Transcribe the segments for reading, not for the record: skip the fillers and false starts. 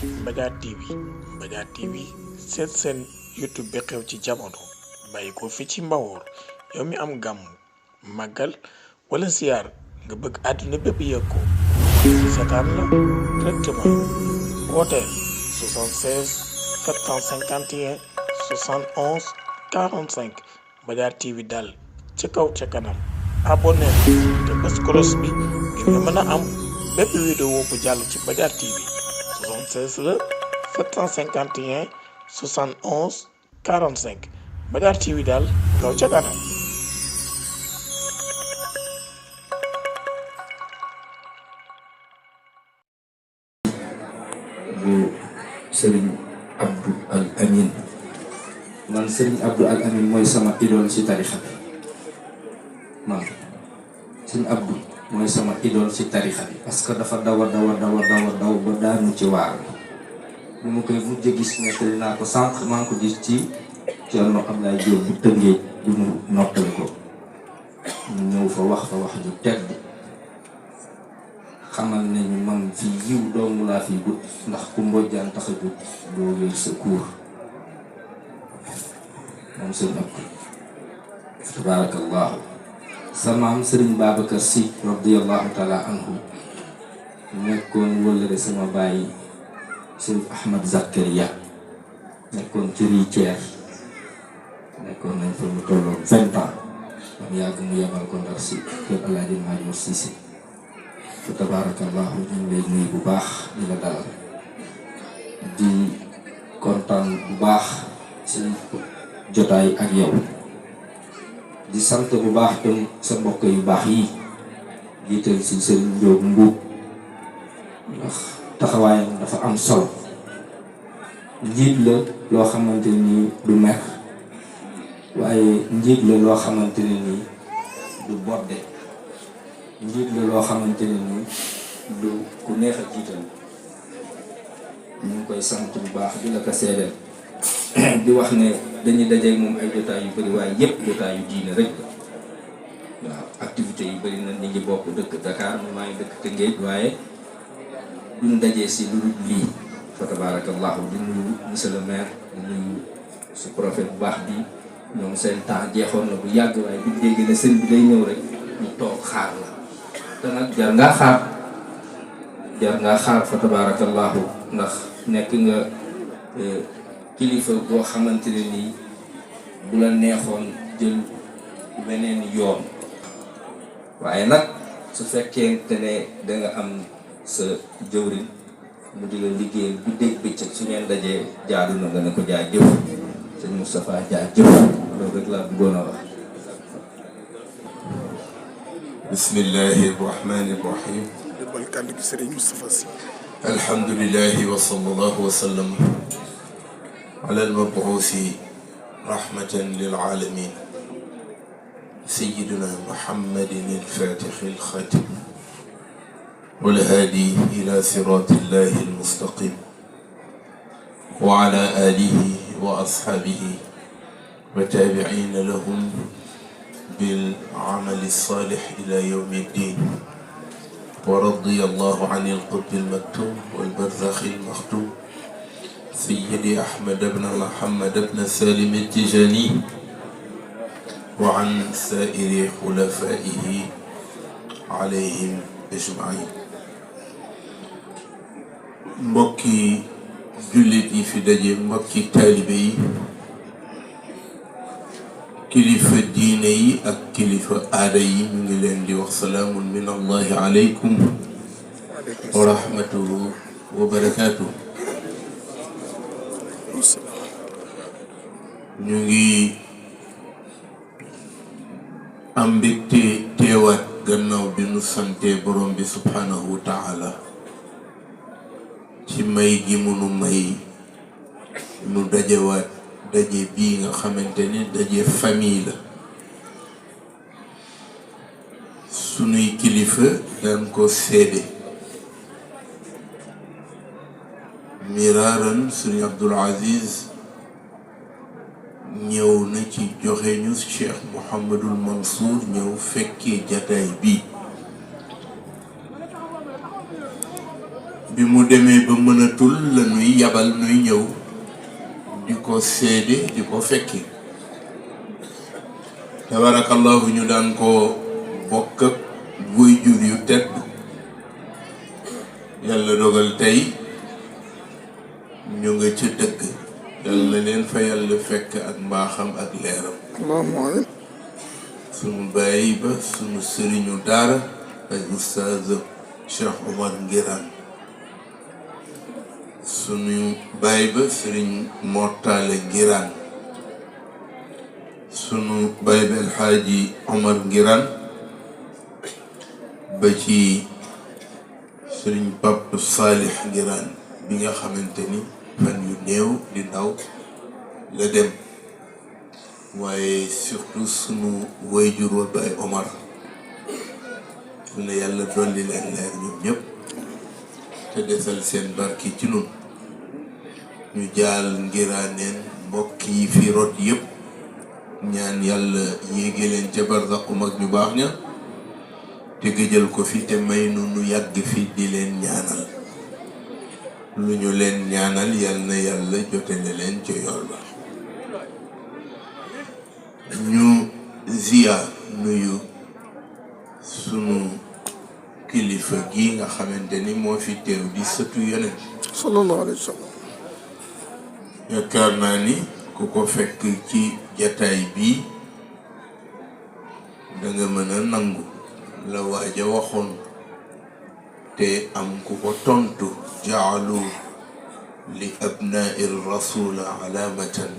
Mbadiar TV Mbadiar TV seen YouTube bi xew ci jamono bàyyi ko fi ci Mbawoor yow mi am gàmm màggal wala siyaar nga bëgg àdduna bépp yëg ko seetaan la directement wooteel 76 751 71 45 Mbadiar TV daal ca kaw ca kanam abonné te bés cloche bi ngir nga mën a am bépp vidéo bu jàll ci Mbadiar TV 76 la 751 71 45 Mbadiar TV daal kaw ca kanam. bu Serigne Abdou Al Amin man Serigne Abdou Al Amin mooy sama idole ci tarixa bi man Serigne Abdou mooy sama idole ci tarixa bi parce que dafa daw ba daanu ci waar bi ma koy mujj gis nettali naa ko sànq maa ngi ko gis ci Thierno Abdoulaye Diop bu Tëngéej bi mu noppali ko ñu ñëw fa wax ju tedd xamal nañu man fi yiw doomu laa fi gut ndax ku mbojjaan tax a gut doo wér sa kuur moom sëñ Abdou tabaarakallaahu sa maam sëriñ Babacar Sy radiyallahu taala anhu nekkoon wëllëre sama bàyyi sëriñ Ahmad Zakaria nekkoon ci Riceer nekkoon nañ fa mu tolloon 20 ans am yàgg mu yebal ko Ndar si kër Alaaji Maajoor Siise fa tabaarakallaahu ñu ngi lay nuyu bu baax di la dalal di kontaan bu baax ci jotaay ak yow di sant bu baax tam sa mbokk yu baax yi jiital ci sëriñ Njóob Mbuub ndax taxawaayam dafa am solo njiit la loo xamante ni du mer waaye njiit la loo xamante ne ni du bodde njiit la loo xamante ne ni du ku neex a jiital ñu ngi koy sant bu baax di la ko seedeel di wax ne dañuy dajeeg moom ay jotaay yu bëri waaye yëpp jotaay yu diine rek la waaw activité yu bëri na nit ñi bokk dëkk Dakar maa ngi dëkk Tëngéej waaye duñ dajee si lu dul lii fa tabarakallahu di nuyu monsieur le maire di nuyu su prophète bu baax bi ñoom seen temps jeexoon na bu yàgg waaye bi dégg ne sëñ bi day ñëw rek ñu toog xaar la te nag jar ngaa xaar fa tabarakallahu ndax nekk nga kilifa boo xamante ne nii bu la neexoon jël beneen yoon waaye nag su fekkente ne danga am sa jëwriñ mu di la liggéeyal bu dégg bëccëg su ngeen dajee jaadu na nga ne ko jaay jëf sëñ Moustapha jaay jëf loolu rek laa bëggoon a wax. bismillahi rahmani rahim. jëbal kàddu gi sëriñ Moustapha Sy. alhamdulillahi wa sallallahu wa sallam ala al-mab'uusi rahmatan lil aalamiin sayyidina muhammadin al-faatixi al-xaatim wal haadi ilaa siraatillahi al-mustaqiim wa ala aalihi wa ashaabihi wa taabiciina lahum bil amali saalix ilaa yawmi ddiin wa radiyallahu anil qutbil maktuum wal barzaxil maxtuum sayyidi Ahmad ibn Muhammad ibn Salim at-Tijaani wa an saa'iri xulafaa'ihi alayhim ajma'iin. mbokki jullit yi fi daje, mbokki taalibe yi, kilifa diine yi ak kilifa aada yi, ñu ngi leen di wax salaamun min allahi aleykum wa rahmatuhu wa barakaatuhu. ñu ngi am mbégte teewaat gannaaw bi nu sante borom bi subhanahu wa taala ci may gi munu may nu dajewaat daje bii nga xamante ne daje famille la. sunuy kilifa daan ko seede miraaran. Sëriñ Abdul Aziz ñëw na ci joxe ñu Cheikh Mouhamadul Mansour ñëw fekkee jataay bi bi mu demee ba mënatul la nuy yabal nuy ñëw di ko seede di ko fekki tabarakallahu ñu daan ko bokk ak waajur yu tedd yàlla dogal tey ñu nga ca dëgg yàlla leen fa yàlla fekk ak mbaaxam ak leeram sunu bàyyi ba sunu sëriñu daara ay ustaaz Cheikh Omar Ngiraan sunu bàyyi ba sëriñ Mortale Ngiraan sunu bàyyi ba Alxaaji Omar Ngiraan ba ci sëriñ Pape Salih Ngiraan bi nga xamante ni fan yu néew di ndaw la dem waaye surtout sunu wayjur wa Baay Omar na yàlla dolli leen leer ñoom ñëpp te desal seen barki ci nun ñu jaal ngiraaneen mbokk yi fi rot yëpp ñaan yàlla yéege leen ca barzaqu mag ñu baax ña te gëjal ko fi te may nu nu yàgg fi di leen ñaanal lu ñu leen ñaanal yal na yàlla jotale leen ca yool ba ñu ziyaar nuyu sunu kilifa gi nga xamante ni moo fi teew di sëtu yonent sallallahu alayhi wa sallam yaakaar naa ni ku ko fekk ci jataay bii danga mën a nangu la waaja waxoon te am ku ko tontu jaalu li abnaai rasula alaamatan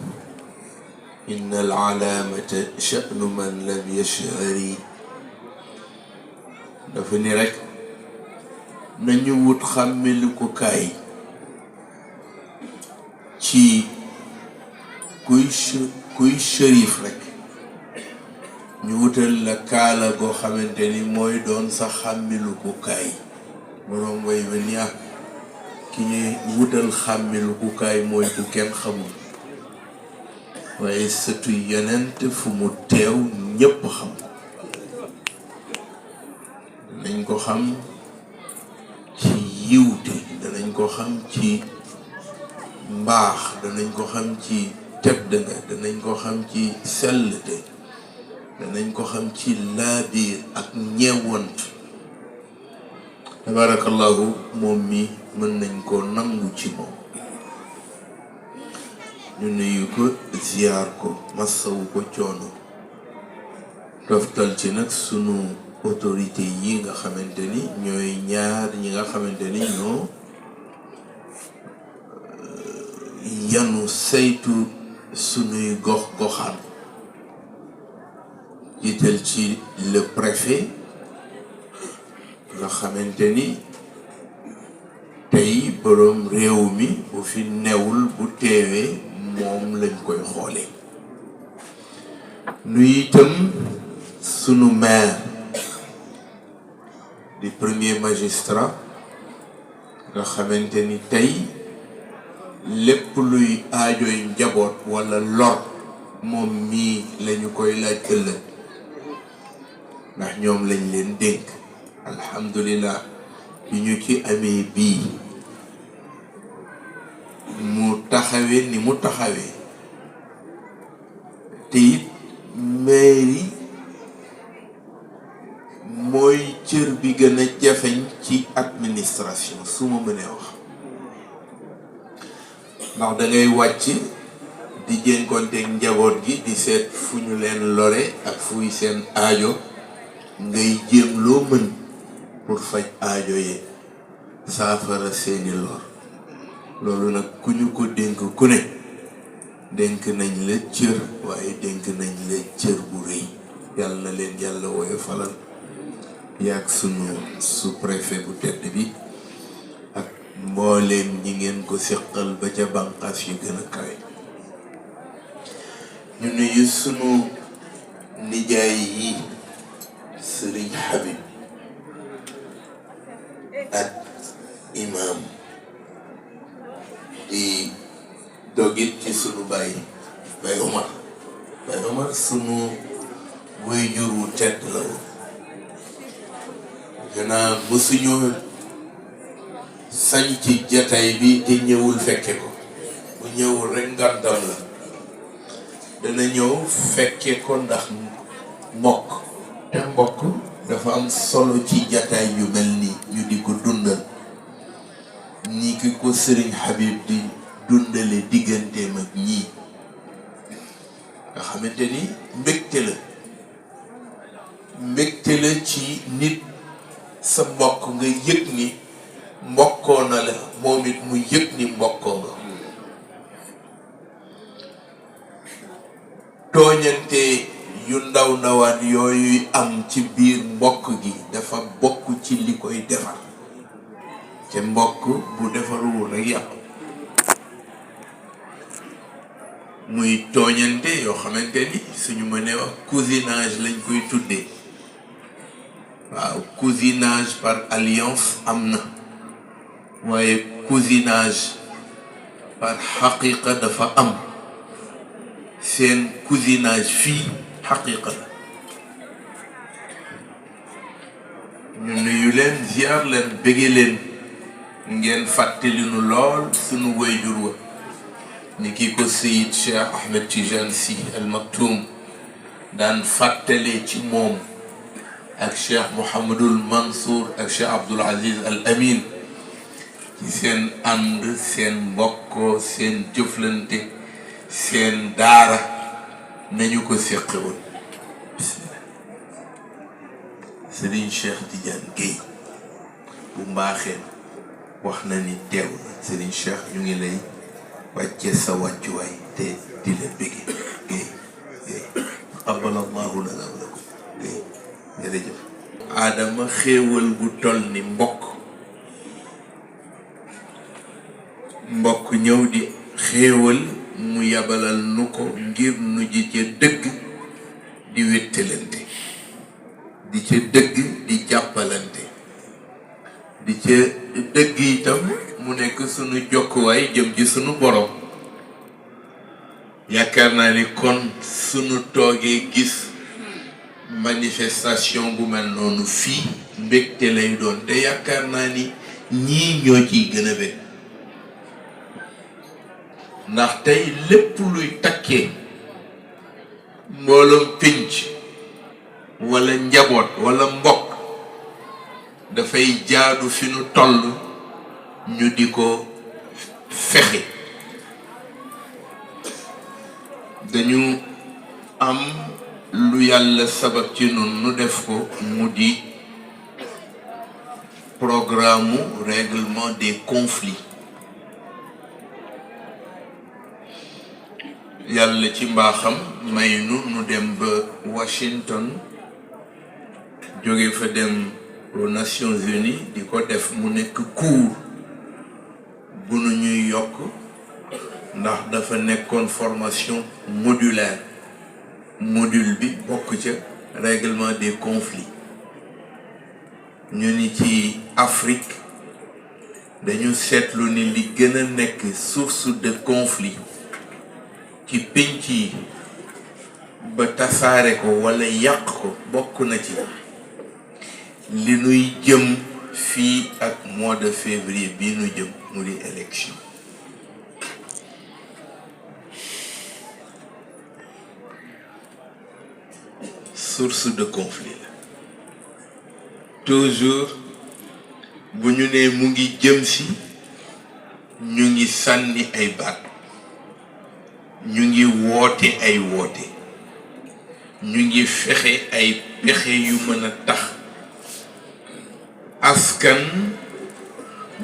inna al alaamata sha'nu man lam yashhari dafa ni rek nañu wut xàmmelikukaay ci kuy shérif rek ñu wutal la kaala goo xamante ni mooy doon sa xàmmelikukaay boroom way ba ni ki ñuy wutal xàmmelikukaay mooy ku kenn xamul waaye sëtu yonent fu mu teew ñépp xam ko danañ ko xam ci yiwte danañ ko xam ci mbaax danañ ko xam ci tedd nga danañ ko xam ci sellte danañ ko xam ci laabiir ak ñeewant tabarakallahu moom mi mën nañ ko nangu ci moom ñu nuyu ko ziyaar ko massawu ko coono toftal ci nag sunu autorité yi nga xamante ni ñooy ñaar ñi nga xamante ni ñoo yanu saytu sunuy gox-goxaan jiital ci le préfet nga xamante ni tey boroom réew mi bu fi newul bu teewee moom lañ koy xoolee nuy itam sunu maire di premier magistrat nga xamante ni tey lépp luy aajoy njaboot walla lor moom mii lañu koy laaj ëllëg ndax ñoom lañ leen dénk alhamdulillah bi ñu ci amee bii mu taxawee ni mu taxawee te it mairie mooy cër bi gën a jafeñ ci administration su ma mënee wax ndax dangay wàcc di jénkoonteeg njaboot gi di seet fu ñu leen lore ak fuy seen aajo ngay jéem loo mën pour faj aajo yi saafara seeni lor loolu nag ku ñu ko dénk ku ne dénk nañ la cër waaye dénk nañ la cër bu rëy yàlla na leen yàlla wooye falal yaag sunu sous-préfet bu tedd bi ak mbooleem ñi ngeen ko seqal ba ca bànqaas yu gën a kawe ñu nuyu sunu nijaay yi Sëriñ Habib ak imam di dogit ci sunu Baye Omar sunu waajur wu tedd la woon gannaaw mësuñoo sañ ci jataay bi te ñëwul fekke ko bu ñëwul rek ngàntam la dana ñëw fekke ko ndax mbokk te mbokk dafa am solo ci jataay yu mel nii ñu di ko dundal ni ki ko Sëriñ Habib di dundale digganteem ak ñii nga xamante ni mbégte la ci nit sa mbokk nga yëg ni mbokkoo na la moom it mu yëg ni mbokkoo nga tooñante yu ndaw ndawaan yooyu am ci biir mbokk gi dafa bokk ci li koy defar te mbokk bu defaruwul rek yàqu muy tooñante yoo xamante ni suñu mënee wax cousinage lañ koy tuddee waaw cousinage par alliance am na waaye cousinage par xaqiqa dafa am seen cousinage fii xaqiqa la ñu nuyu leen ziar leen bëgge leen ngeen fàttali nu lool sunu wayjur wa ni ki ko Seyid Cheikh Ahmed Tidiane Sy Al Maktoum daan fàttalee ci moom ak Cheikh Mouhamadul Mansour ak Cheikh Abdoul Aziz Al Amin ci seen ànd seen mbokkoo seen jëflante seen daara nañu ko séqe woon Serigne Cheikh Tidiane Gueye bu mbaaxee wax na ni teew na Serigne Cheikh ñu ngi lay wàcce sa wàccuwaay te di la bëgge Gueye qabbala Allahu lana wa lakum Gueye jërëjëf Adama xéewal gu toll ni mbokk ñëw di xéewal mu yabalal nu ko ngir nu ji ca dëgg di wéttalante di ca dëgg di jàppalante di ca dëgg itam mu nekk sunu jokkuwaay jëm ci sunu borom yaakaar naa ni kon sunu toogee gis manifestation bu mel noonu fii mbégte lay doon te yaakaar naa ni ñii ñoo ciy gën a bég ndax tey lépp luy takkee mbooloom pénc wala njaboot wala mbokk dafay jaadu fi nu toll ñu di ko fexe dañu am lu yàlla sabab ci nun nu def ko mu di programme règlement des conflits yàlla ci mbaaxam may nu dem ba Washington jóge fa dem aux Nations Unies di ko def mu nekk cours bu nu ñuy yokk ndax dafa nekkoon formation modulaire module bi bokk ca règlement des conflits ñu ni ci Afrique dañu seetlu ni li gën a nekk source de conflit ci pénc yi ba tasaare ko walla yàq ko bokk na ci li nuy jëm fii ak mois de février bii nu jëm mu di élection source de conflit la toujours bu ñu nee mu ngi jëm si ñu ngi sànni ay baat ñu ngi woote ay woote ñu ngi fexe ay pexe yu mën a tax askan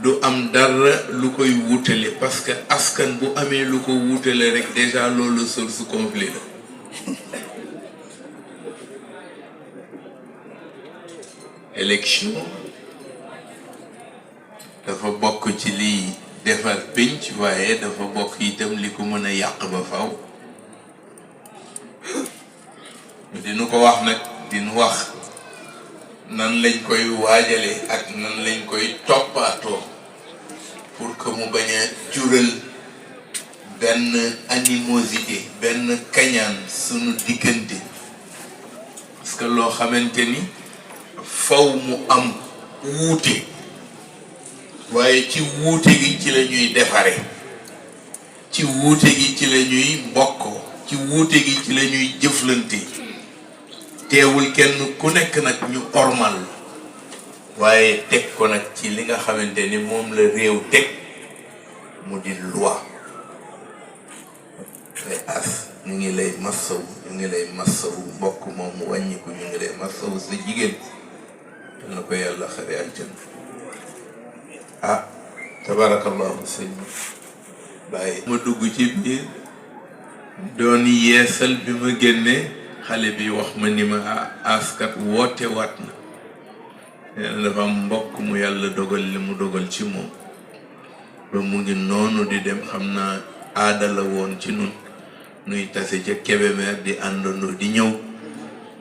du am dara lu koy wutale parce que askan bu amee lu ko wutale rek déjà loolu source conflit la élection dafa bokk ci liy defar pénc waaye dafa bokk itam li ko mën a yàq ba faw dinu ko wax nag dinu wax nan lañ koy waajale ak nan lañ koy toppaatoo pour que mu bañ a jural benn animosité benn kañaan sunu diggante parce que loo xamante ni faw mu am wuute waaye ci wuute gi ci la ñuy defare, ci wuute gi ci la ñuy mbokkoo, ci wuute gi ci la ñuy jëflante. teewul kenn ku nekk nag ñu ormal waaye teg ko nag ci li nga xamante ni moom la réew teg mu di loi. ñu ngi lay massawu, ñu ngi lay massawu mbokk moom mu wàññiku, ñu ngi lay massawu sa jigéen, na ko yàlla xare aljanna. tabarakallahu sëñ Baye ma dugg ci biir doon yeesal bi ma génnee, xale bi wax ma ni ma askat woote waat na, dafa am mbokk mu yàlla dogal li mu dogal ci moom ba mu ngi noonu di dem. xam naa aada la woon ci nun nuy tase ca Kébémer di àndandoo di ñëw,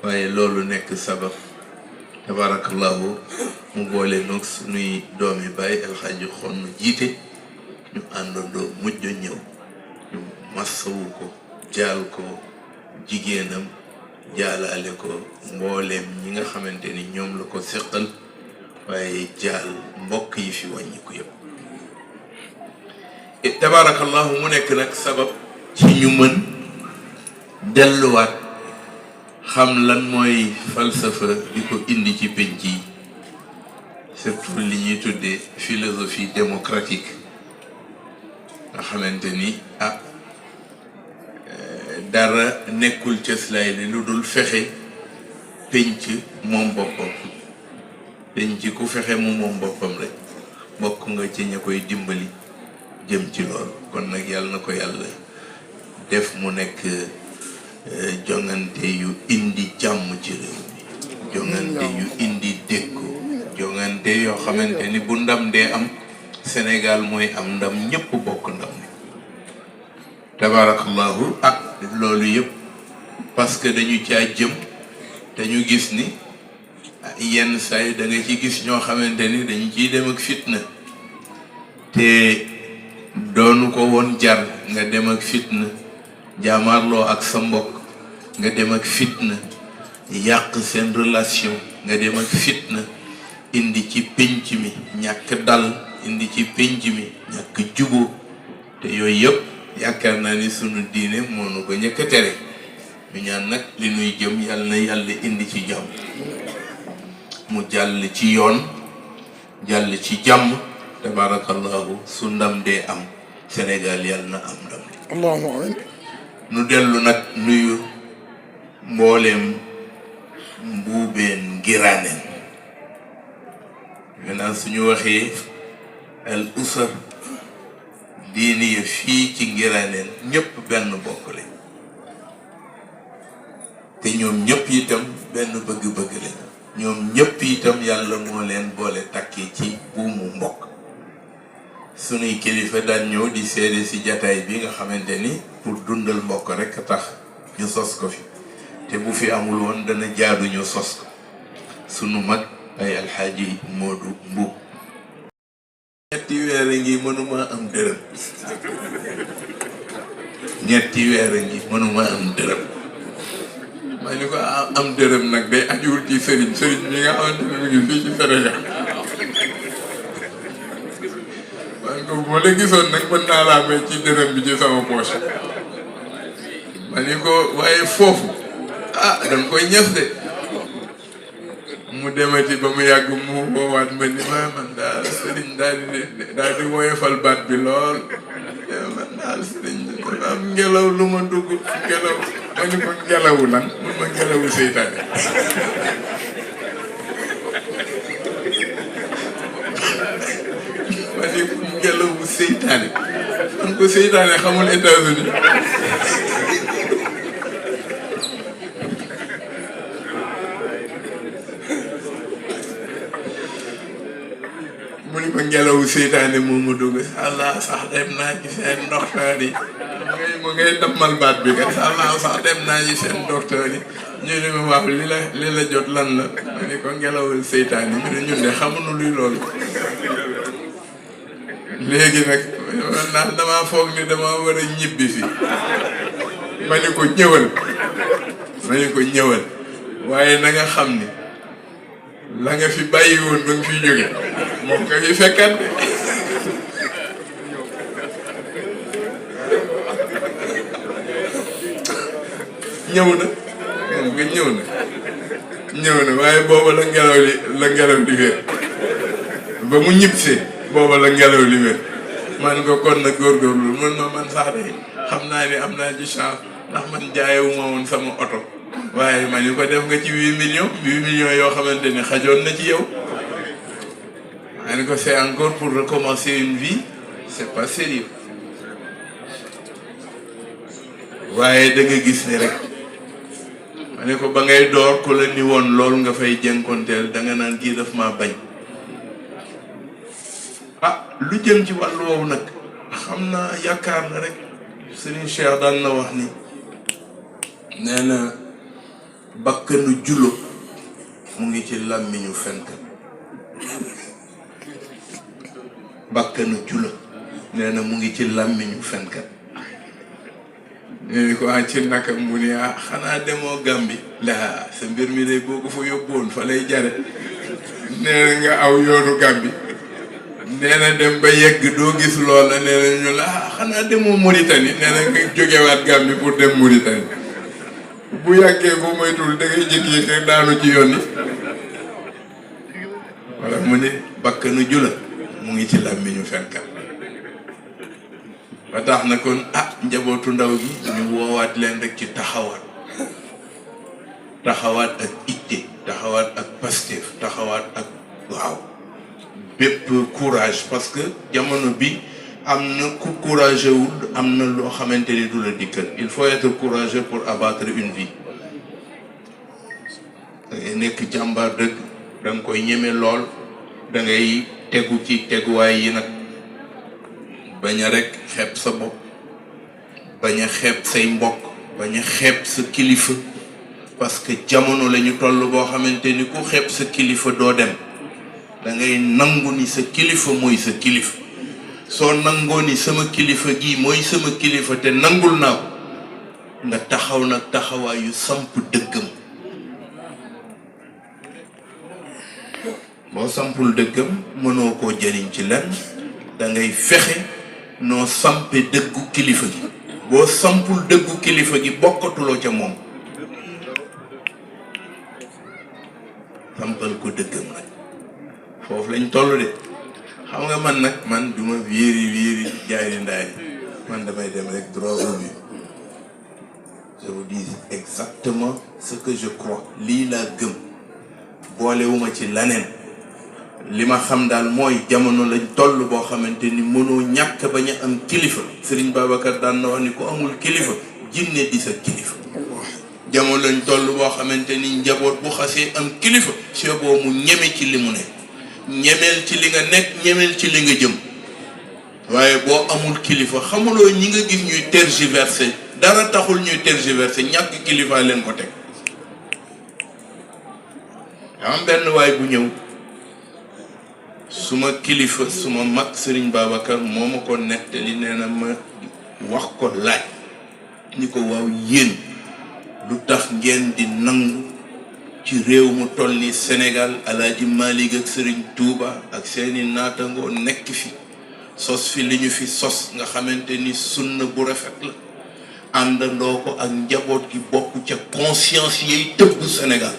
waaye loolu nekk sabab tabarakallahu mu boole noog sunuy doomi Baye El Hadji Xonn jiite, ñu àndandoo mujj ñëw, ñu massawu ko, jaal ko jigéenam, jaalaale ko mbooleem ñi nga xamante ni ñoom la ko seqal, waaye jaal mbokk yi fi wàññiku yëpp. tabarakallahu mu nekk nag sabab ci ñu mën delluwaat xam lan mooy falsafa bi ko indi ci penc yi, surtout li ñuy tuddee philosophie démocratique, nga xamante ni dara nekkul cëslaay li lu dul fexe penc moom boppam. penc ku fexe mu moom boppam rek bokk nga ci ña koy dimbali jëm ci loolu. kon nag yàlla na ko yàlla def mu nekk jongante yu indi jàmm ci réew mi, jongante yu indi déggoo, jongante yoo xamante ni bu ndam dee am Sénégal mooy am ndam, ñëpp bokk ndam ni tabarakallahu. loolu yëpp parce que dañu caa jëm te ñu gis ni yenn saay da nga ci gis ñoo xamante ni dañu ciy dem ak fitna, te doonu ko woon jar nga dem ak fitna, jaamaarloo ak sa mbokk nga dem ak fitna, yàq seen relation nga dem ak fitna, indi ci pénc mi ñàkk dal, indi ci pénc mi ñàkk juboo. te yooyu yëpp yaakaar naa ni sunu diine moo nu ko ñëkk a tere. ñu ñaan nag li nuy jëm yàlla na yàlla indi ci jàmm, mu jàll ci yoon, jàll ci jàmm tabarakallahu. su ndam dee am Sénégal yàlla na am ndam. allahumma amin. nu dellu nag nuyu mbooleem mbuubeen ngiraaneen. maintenant suñu waxee al usar diini ya fii ci ngiraaneen ñëpp benn bokk lañ, te ñoom ñëpp itam benn bëgg-bëgg lañ. ñoom ñëpp itam yàlla moo leen boole takkee ci buumu mbokk. sunuy kilifa daan ñëw di seede si jataay bi nga xamante ni pour dundal mbokk rek tax ñu sos ko fi, te bu fi amul woon dana jaadu ñu sos ko. sunu mag ay alxaaji Moodu Mbuub, ñetti weer a ngi mënuma am dërëm, ñetti weer a ngi mënuma am dërëm. ma ni ko am dërëm nag day ajuwul ci sëriñ mi nga xamante ne mu ngi fii ci Sénégal. man ko bu ma la gisoon nag mën naa laa may ci dërëm bi ci sama poche. ma ni ko waaye foofu danga koy ñëf de. mu demati ba mu yàgg mu woowaat ma ni man daal sëriñ daal di woyofal baat bi lool. man daal sëriñ dafa am ngelaw lu ma dugg, ngelaw. ma ni ko ngelawu lan mun ma ngelawu seytaane. ma ni ko ngelawu seytaane. man ko seytaane xamul États-Unis. mu ni ko ngelawu seytaane moom mu dugg. Allah sax dem naa ci seen ndoxtaar yi. mu ngay dammal baat bi kat. Allah sax dem naa ci seen docteur yi. ñu ne ma waaw li la jot lan la. ma ni ko ngelawul seytaane ñu ne ñun de xamuñu luy loolu. léegi nag man daal damaa foog ni dama war a ñibbi fi. ma ni ko ñëwal. waaye na nga xam ni la nga fi bàyyi woon ba nga fiy jóge moom nga fi fekkat. ñëw na waaye booba la ngelaw li wér ba mu ñibbisee booba la ngelaw li wér man ko kon na góorgóorlu man sax de xam naa ni am naa ci chance ndax man jaayewuma woon sama oto waaye ma ni ko def nga ci 8 millions yoo xamante ni xajoon na ci yow. ma ni ko c'est encore pour recommencer une vie c'est pas sérieux waaye da nga gis ni rek ma ne ko ba ngay door ku la ni woon loolu nga fay jënkonteel da nga naan kii daf maa bañ. lu jëm ci wàllu woowu nag xam naa yaakaar na rek Serigne Cheikh daan na wax ni nee na bakkanu julo mu ngi ci làmmiñu fenkat bakkanu julo nee na mu ngi ci làmmiñu fenkat nee ko ci naka mu ni xanaa demoo Gàmbi laa sa mbir mi day boo ko fa yóbbuwoon fa lay jare nee nga aw yoonu Gàmbi nee na dem ba yegg doo gis loola nee na ñu la xanaa demoo Mauritanie nee na nga jógewaat Gambie pour dem Mauritanie bu yàggee bu moytul da ngay jékki-jékki daanu ci yoon yi wala mu ne bakkanu jula mu ngi ci làmmiñu fenkat ba tax na kon njabootu ndaw gi ñu woowaat leen rek ci taxawaat ak itte taxawaat ak Pastef taxawaat ak waaw bépp courage parce que jamono bi am na ku courageux wul am na loo xamante ni du la dikkal il faut être courageux pour abattre une vie da ngay nekk jàmbaar dëgg da nga koy ñeme lool da ngay tegu ci teguwaay yi nag bañ a rek xeeb sa bopp bañ a xeeb say mbokk bañ a xeeb sa kilifa parce que jamono la ñu toll boo xamante ni ku xeeb sa kilifa doo dem da ngay nangu ni sa kilifa mooy sa kilifa soo nangoo ni sama kilifa gii mooy sama kilifa te nangul naa ko nga taxaw nag taxawaayu samp dëggam boo sampul dëggam mënoo koo jëriñ ci lenn da ngay fexe noo sampe dëggu kilifa gi boo sampul dëggu kilifa gi bokkatuloo ca moom sampal ko dëggam nag foofu lañ toll de xam nga man duma wiiri jaay ndaay man damay dem rek droit au but je vous dis exactement ce que je crois lii laa gëm boolewuma ci laneen li ma xam daal mooy jamono lañ toll boo xamante ni mënoo ñàkk bañ a am kilifa Serigne Babacar daan na wax ni ku amul kilifa jinne di sa kilifa jamono lañ toll boo xamante ni njaboot bu xasee am kilifa soo boo mu ñeme ci li mu ne ñemeel ci li nga nekk ñemeel ci li nga jëm waaye boo amul kilifa xamuloo ñi nga gis ñuy tergiverser dara taxul ñuy tergiverser ñàkk kilifa leen ko teg am benn waay bu ñëw suma kilifa suma mag Serigne Babacar moo ma ko nettali nee na ma wax ko laaj ni ko waaw yéen lu tax ngeen di nangu ci réew mu toll ni Sénégal Alaaji Malick ak Serigne Touba ak seeni naatangoo nekk fi sos fi li ñu fi sos nga xamante ni sunna bu rafet la àndandoo ko ak njaboot gi bokk ca conscience yay tëbb Sénégal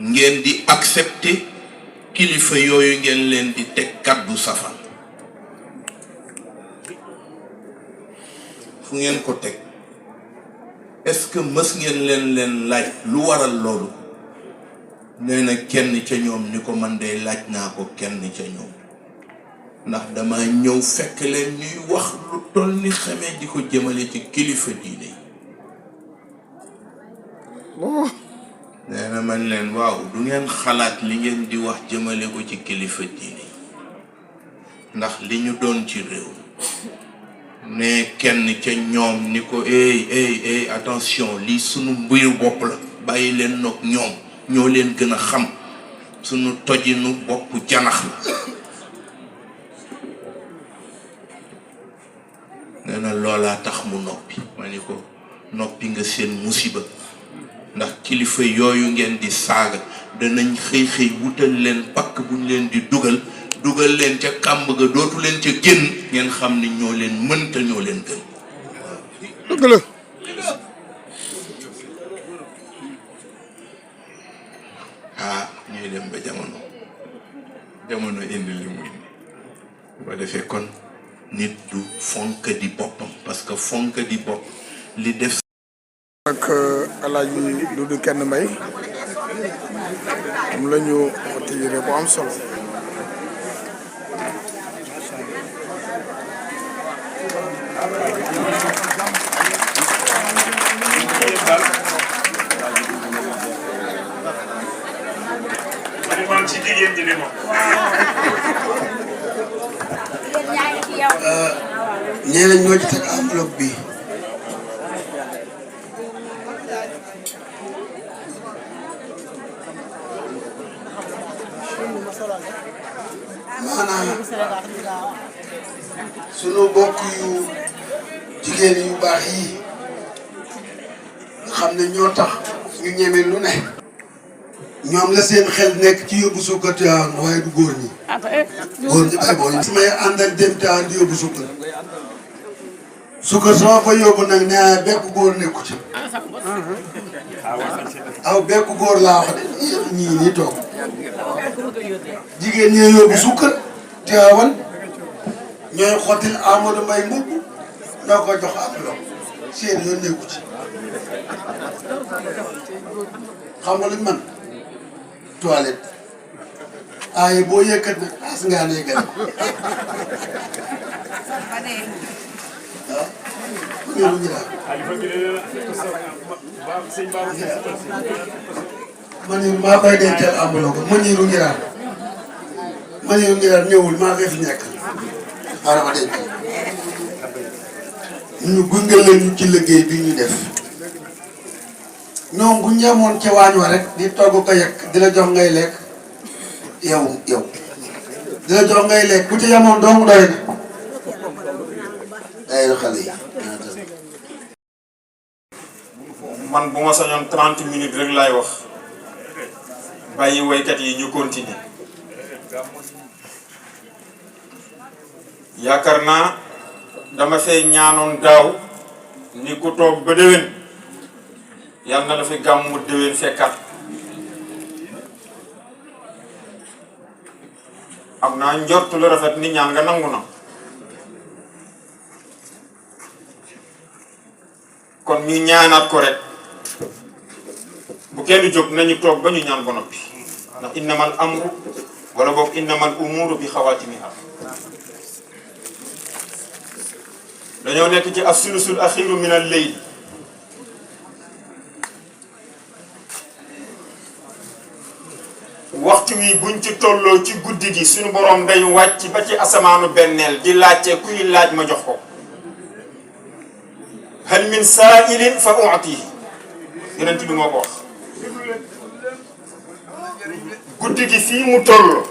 ngeen di accepter kilifa yooyu ngeen leen di teg kaddu safan fu ngeen ko teg est-ce que mës ngeen leen laaj lu waral loolu nee na kenn ca ñoom ni ko man de laaj naa ko kenn ca ñoom ndax dama ñëw fekk leen ñuy wax lu toll ni xamee di ko jëmale ci kilifa diine nee na man leen waaw du ngeen xalaat li ngeen di wax jëmale ko ci kilifa diine ndax li ñu doon ci réew ne kenn ca ñoom ni ko attention lii sunu mbiru bopp la bàyyi leen noog ñoom ñoo leen gën a xam sunu tojinu bopp janax la nee na loolaa tax mu noppi ma ni ko noppi nga seen musiba ndax kilifa yooyu ngeen di saaga danañ xëy wutal leen pakk buñ leen di dugal leen ca kàmb ga dootu leen ca génn ngeen xam ni ñoo leen mën te ñoo leen gën. dëgg la. ñuy dem ba jamono indi li mu indi bu defee kon nit du fonk di boppam parce que fonk di bopp li def ak Alaaji Dudu Kenn Mbay am la ñu tijjee bu am solo ci jigéen ji moom ñee nañ ñoo ci teg enveloppe bi maanaam sunu bokk yu jigéen yu baax yi nga xam ne ñoo tax ñu ñeme lu ne ñoom la seen xel nekk ci yóbbu suukar Tiwaawan waaye du góor ñi góor ñi bay boo su may àndal dem Tiwaawan di yóbbu suukar sama fa yóbbu nag nee bekk góor nekku ci aw bekk góor laa wax de ñii nii toog jigéen ñee yóbbu suukar Tiwaawan ñooy xottil Amadou Mbaye mbubb ñoo ko jox am lo seen yoon nekku ci xam nga luñ man toilette ay boo yëkkat nag as ngaa nee gën waaw ñu daal Maniru maa koy dencal amuloo ko Maniru Ngiraan ñëwul maa koy fi nekk xaaral ma denc ñu gunge leen ci liggéey bi ñu def ñoom bu ñemoon ca waañ wa rek di togg ko yekk di la jox ngay lekk yow di la jox ngay lekk bu ci yemoon dong doy na day xale yi man bu ma sañoon 30 minutes rek laay wax bàyyi woykat yi ñu continuer yaakaar naa dama fee ñaanoon daaw ni ku toog ba déwén yàlla na la fi gàmmu déwén fekkat am naa njortu lu rafet ni ñaan nga nangu na kon ñu ñaanaat ko rek bu kenn jóg nañu toog ba ñu ñaan ba noppi ndax innamal amru wala boog innamal umuru bi xawaatimiha dañoo nekk ci as-sulusul axiru min al-layl waxtu wi buñ ci tolloo ci guddi gi suñu boroom day wàcc ba ci asamaanu benneel di laajte kuy laaj ma jox ko hal min saa'ilin fa u'tihi yonent bi moo ko wax guddi gi fii mu toll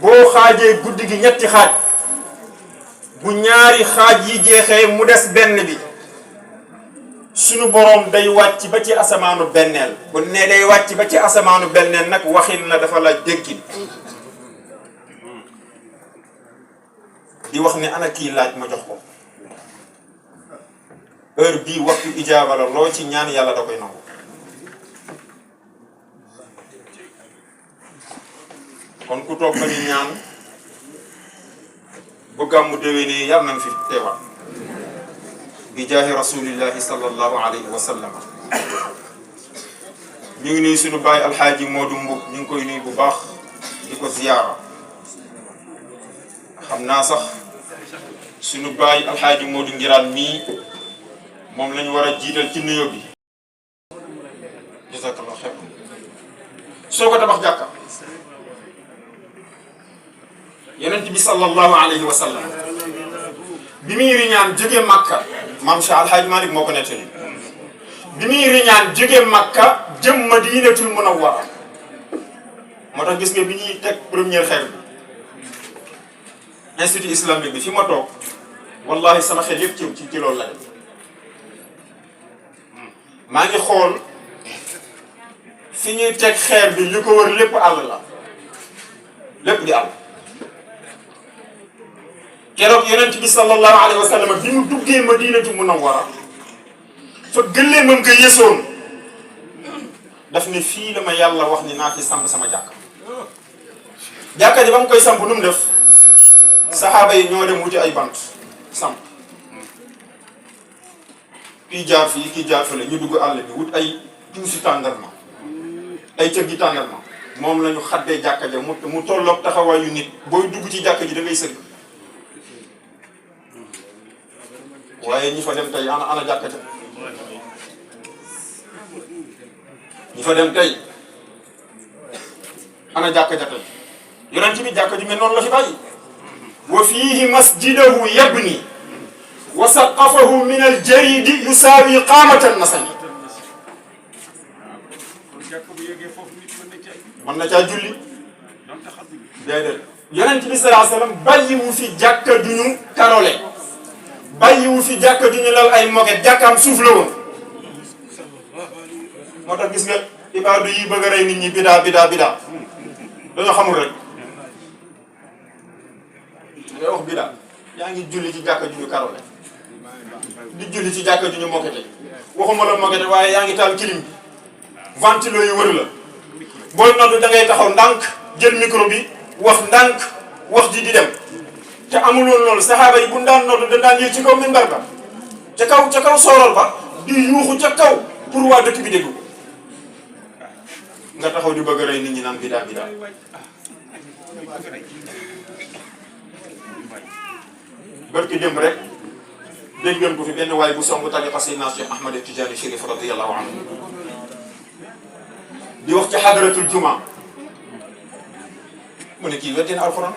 boo xaajee guddi gi ñetti xaaj bu ñaari xaaj yi jeexee mu des benn bi sunu boroom day wàcc ba ci asamaanu benneel bu ne day wàcc ba ci asamaanu benneel nag waxin la dafa la déggin di wax ne ana kii laaj ma jox ko heure bii waxtu ijaaba la loo ci ñaan yàlla da koy nangu kon ku toog ba ñu ñaan bu gàmmu déwénee yàlla nañ fi teewaat bi jaahi rasulillahi sallallahu alayhi wa sallam ñu ngi nuyu suñu baay alxaaji Moodu Mbub ñu ngi koy nuyu bu baax di ko ziyaara xam naa sax suñu baay alxaaji Moodu Ngiraan mii moom lañu war a jiital ci nuyoo bi jazakallahu xeer soo ko tabax jàkka yonent bi sallallahu alayhi wa sallam bi muy riñaan jóge Makka maam Cheikh Alhaji Malick moo ko nettali bi muy riñaan jóge Makka jëm Madinatul Munawwara moo tax gis nga bi ñuy teg première xeer bi institut islamique bi fi ma toog wallahi sama xel yëpp ci loolu la maa ngi xool fi ñuy teg xeer bi li ko wër lépp àll la lépp di àll keroog yonent bi sallallahu alayhi wa sallam bi mu duggee Madinatu Munawwara fa gëllee moom ko yësoon daf ne fii la ma yàlla wax ni naa fi samp sama jàkka ji ba mu koy samp nu mu def saxaaba yi ñoo dem wuti ay bant samp kii jaar fii kii jaar fële ñu dugg àll bi wut ay tuusi tàndarma ay cëg gi tàndarma moom la ñu xaddee jàkka ja mu tolloog taxawaayu nit booy dugg ci jàkka ji da ngay sëgg waaye ñi fa dem tey ana jàkka ja ñi fa dem tey ana jàkka ja tey yonent bi jàkka ji mel noonu la fi bàyyi wa fiihi masjidahu yabni wa saqafahu min aljaridi yusaawi qaamatan nasani mën na caa julli déedéet yonent bi sallallahu alayhi wasallam bàyyiwu fi jàkka du ñu karole bàyyiwu fi jàkka du ñu lal ay moquette jàkkaam suuf la woon moo tax gis nga ibaadu yi bëgg a rey nit ñi bidaa dañoo xamul rek ngay wax bidaa yaa ngi julli ci jàkka ju ñu karole di julli ci jàkka ju ñu moquette waxuma la moquette waaye yaa ngi taal kilim bi ventilo yi wër la booy noddu da ngay taxaw ndànk jël micro bi wax ndànk wax ji di dem te amuloon loolu saxaaba yi bu daan noddu da daan yéeg ci kaw minbar ba ca kaw soorol ba di yuuxu ca kaw pour waa dëkk bi dégg ko nga taxaw di bëgg a rey nit ñi naan bidaa barki démb rek dégg ngeen ko fi benn waaye bu songu tariqa Seydina Cheikh Ahmad Tidiane Chérif radiyallahu anhu di wax ci xadratul juma mu ne kii weddina alquran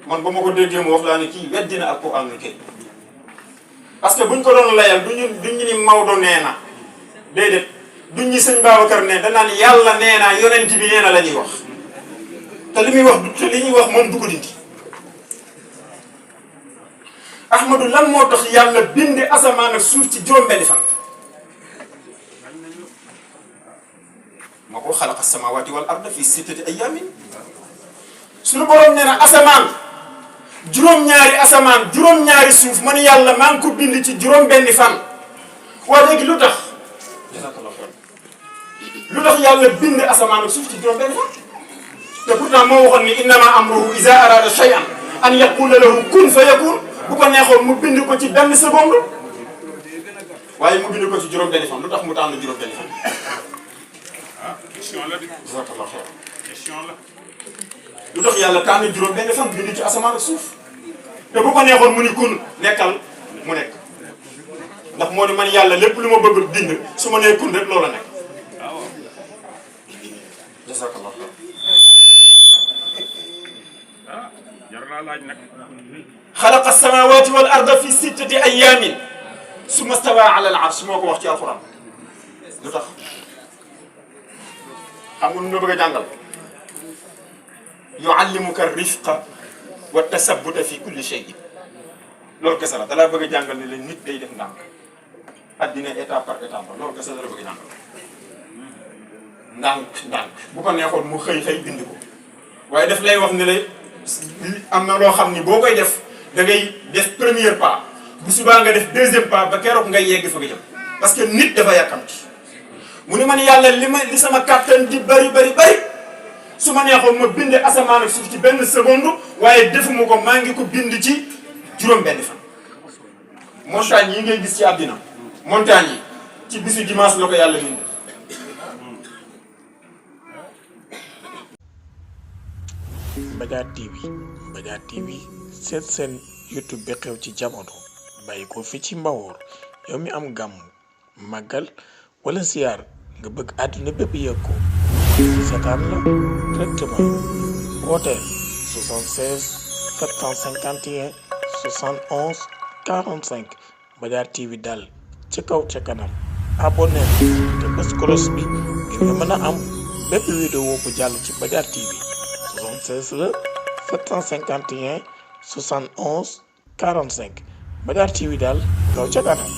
man ba ma ko déggee mu wax laa ne kii weddina alquran ni kay parce que buñ ko doon layal duñu ni Maodo nee na déedéet duñ ñi sëñ Babacar ne danaan yàlla nee na yonent bi nee na la ñuy wax te li muy wax te li ñuy wax moom du ko dindi Ahmadou lan moo tax yàlla bindi asamaan ak suuf ci juróom-benni fan moo ko xalaqa samawati wal arda fi sittati ayamin suñu borom nee na asamaan juróom-ñaari asamaan juróom-ñaari suuf man yàlla maa ngi ko bind ci juróom-benni fan waa léegi lu tax yàlla bind asamaan ak suuf ci juróom-benni fan te pourtant moo waxoon ni innama amruhu iza arada shay'an an yaqula lahu kun fa yakun bu ko neexoon mu bind ko ci benn seconde waaye mu bind ko ci juróom-benni fan lu tax mu tànn juróom-benni fan. question la de. question la. lu tax yàlla tànn juróom-benni fan bind ci asamaan ak suuf te bu ko neexoon mu ni kun nekkal mu nekk ndax moo di man yàlla lépp lu ma bëgg bind su ma nee kun rek loola nekk. jazakallah jar naa laaj nag. xalaqa samawati wal arda fi sittati ayamin summa stawa ala al arsh moo ko wax ci alquran lu tax xam nga nu nga bëgg a jàngal yuallimuka rifqa wa tasabbuta fi kulli shay'in loolu kese la dalaa bëgg a jàngal ne leen nit day def ndànk addina étape par étape loolu kese la bëgg a jàngal ndànk bu ko neexoon mu xëy bind ko waaye daf lay wax ne lay am na loo xam ni boo koy def da ngay def premier pas bu subaa nga def deuxième pas ba keroog ngay yegg fa nga jëm parce que nit dafa yàkkamti mu ne man yàlla li sama kàttan di bari su ma neexoon ma bind asamaan ak suuf ci benn seconde waaye defuma ko maa ngi ko bind ci juróom-benn fan. montagne yi ngay gis ci àddina montagne yi ci bisu dimanche la ko yàlla bind. Mbadiar TV seet seen YouTube bi xew ci jamono bàyyi ko fi ci Mbawoor yow mi am gàmm màggal wala siyaar nga bëgg àdduna bépp yëg ko seetaan la directement wooteel 76 451 71 45 Mbadiar TV daal ca kaw ca kanam abonné te bës cloche bi ngir nga mën a am bépp vidéo bu jàll ci Mbadiar TV 76 la 751 71 45 Mbadiar TV daal kaw ca kanam